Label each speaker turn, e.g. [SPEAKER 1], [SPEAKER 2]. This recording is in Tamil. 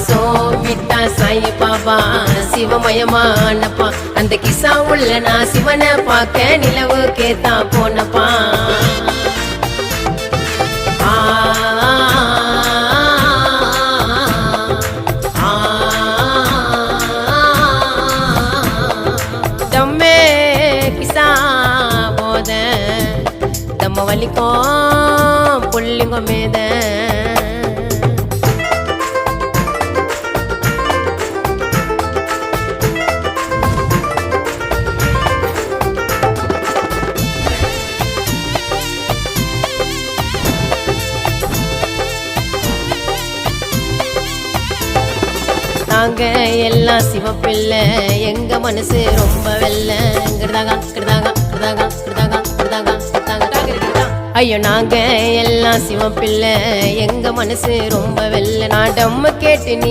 [SPEAKER 1] சோபித்தா சாய் பாபா சிவமயமானப்பா அந்த கிசா உள்ள நான் சிவனை பார்க்க நிலவு கேத்தா போனப்பா தம்மே கிசா போத தம்ம வலிக்கும் புள்ளிங்க மேத நாங்க எல்லாம் சிவப்பில்லை எங்க மனசு ரொம்ப வெள்ள ஐயோ நாங்க எல்லாம் சிவப்பில்லை எங்க மனசு ரொம்ப வெள்ள நான் டம்ம கேட்டு நீ